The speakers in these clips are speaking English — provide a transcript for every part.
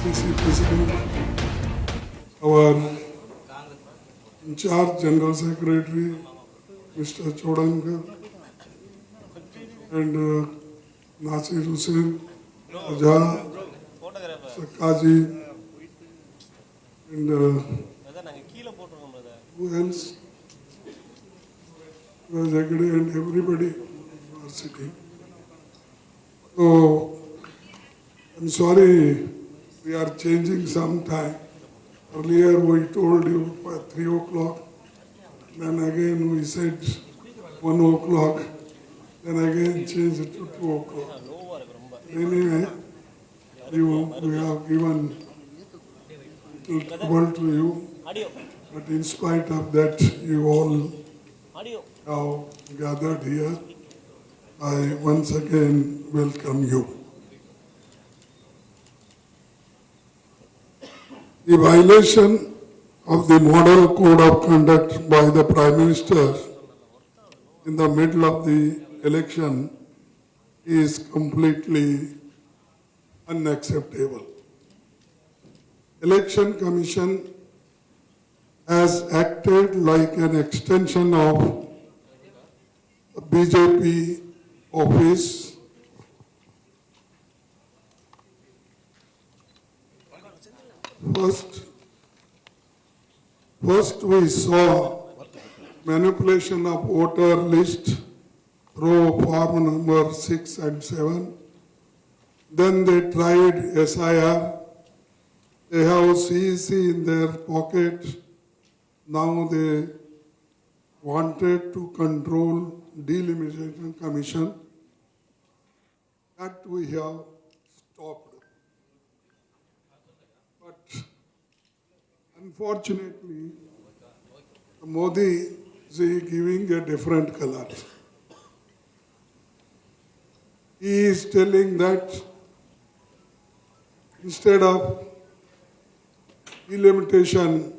ICC President, our in-charge General Secretary, Mr. Chodankar, and Nasir Hussain, Raja, Sakaji, and who else? Rajagade and everybody are sitting. So, I'm sorry, we are changing some time. Earlier we told you by 3 o'clock, then again we said 1 o'clock, then again changed it to 2 o'clock. Anyway, we have given little trouble to you, but in spite of that, you all have gathered here. I once again welcome you. The violation of the Model Code of Conduct by the Prime Minister in the middle of the election is completely unacceptable. Election Commission has acted like an extension of the BJP office. First we saw manipulation of voter list through form number 6 and 7. Then they tried SIR. They have CEC in their pocket. Now they wanted to control Delimitation Commission. That we have stopped. But unfortunately, Modi is giving a different color. He is telling that instead of delimitation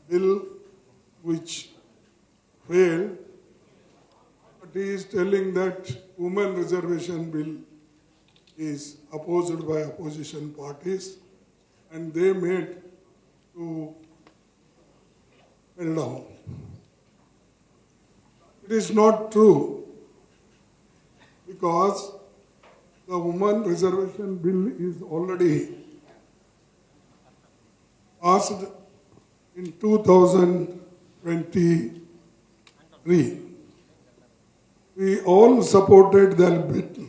bill which failed, but he is telling that women reservation bill is opposed by opposition parties and they made to fell down. It is not true because the women reservation bill is already passed in 2023. We all supported the bill.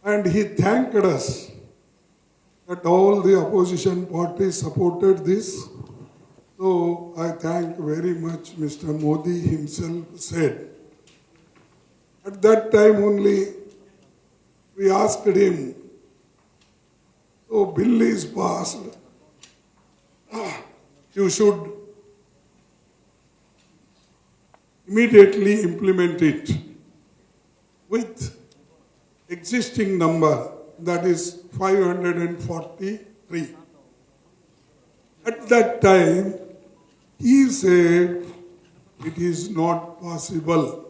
And he thanked us that all the opposition parties supported this. So I thank very much Mr. Modi himself said. At that time only we asked him, so bill is passed, you should immediately implement it with existing number, that is 543. At that time, he said it is not possible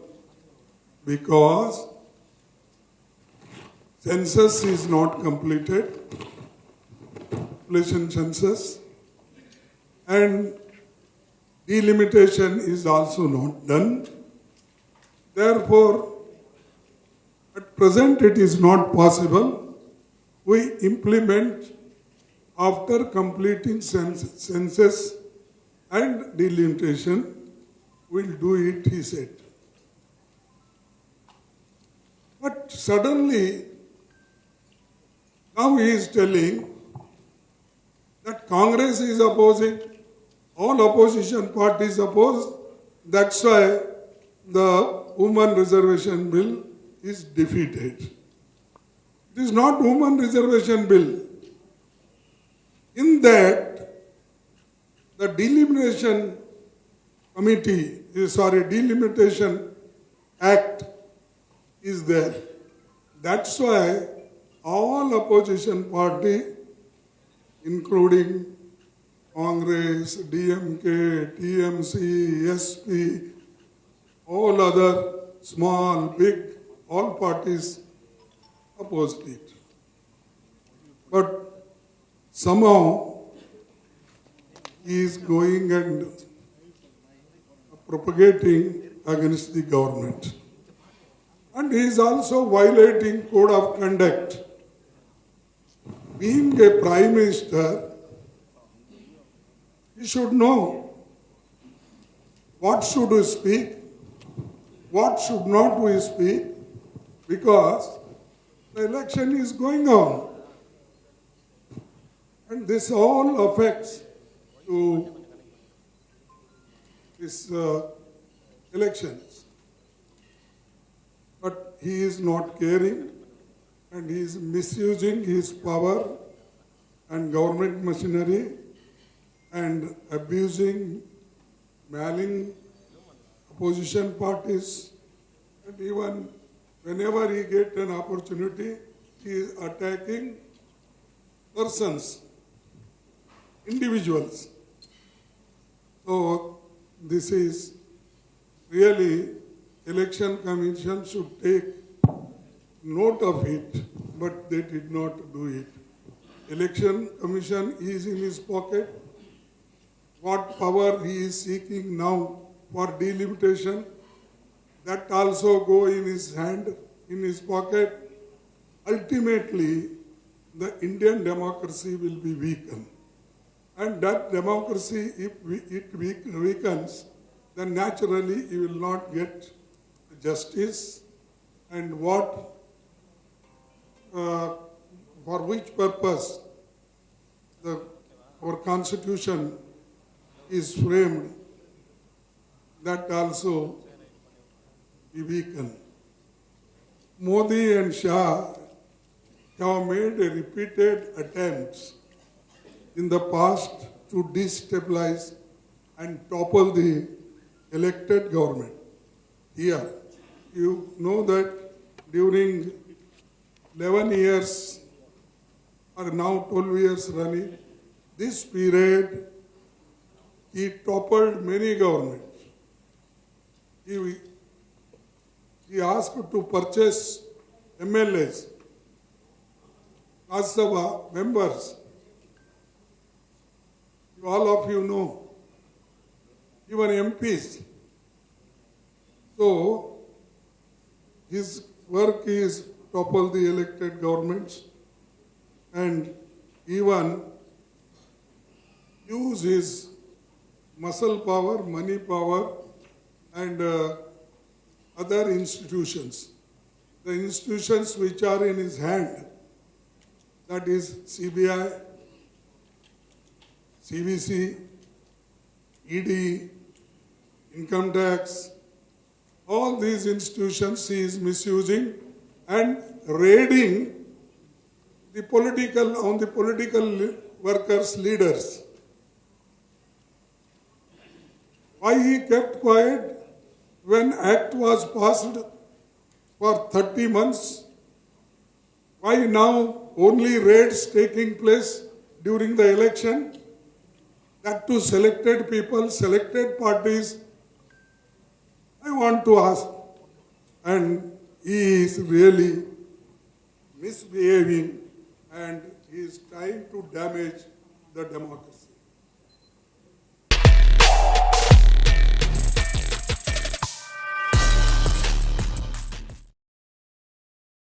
because census is not completed, population census, and delimitation is also not done. Therefore, at present it is not possible. We implement after completing census and delimitation. We'll do it, he said. But suddenly, now he is telling that Congress is opposing, all opposition parties oppose. That's why the women reservation bill is defeated. It is not women reservation bill. In that, the delimitation act is there. That's why all opposition party, including Congress, DMK, TMC, SP, all other small, big, all parties opposed it. But somehow he is going and propagating against the government. And he is also violating code of conduct. Being a prime minister, he should know what should we speak, what should not we speak, because the election is going on. And this all affects to this elections. But he is not caring and he is misusing his power and government machinery and abusing, mailing opposition parties, and even whenever he gets an opportunity, he is attacking persons, individuals. So this is really, Election Commission should take note of it, but they did not do it. Election Commission is in his pocket. What power he is seeking now for delimitation, that also go in his hand, in his pocket. Ultimately, the Indian democracy will be weakened. And that democracy, if it weakens, then naturally you will not get justice. And what, for which purpose our constitution is framed, that also be weakened. Modi and Shah have made repeated attempts in the past to destabilize and topple the elected government. Here, you know that during 11 years, or now 12 years running, this period, he toppled many governments. He asked to purchase MLAs, Rajya Sabha members. All of you know, even MPs. So, his work is topple the elected governments and even use his muscle power, money power, and other institutions. The institutions which are in his hand, that is CBI, CVC, ED, income tax, all these institutions he is misusing and raiding the political workers, leaders. Why he kept quiet when Act was passed for 30 months? Why now only raids taking place during the election? That to selected people, selected parties, I want to ask. And he is really misbehaving and he is trying to damage the democracy.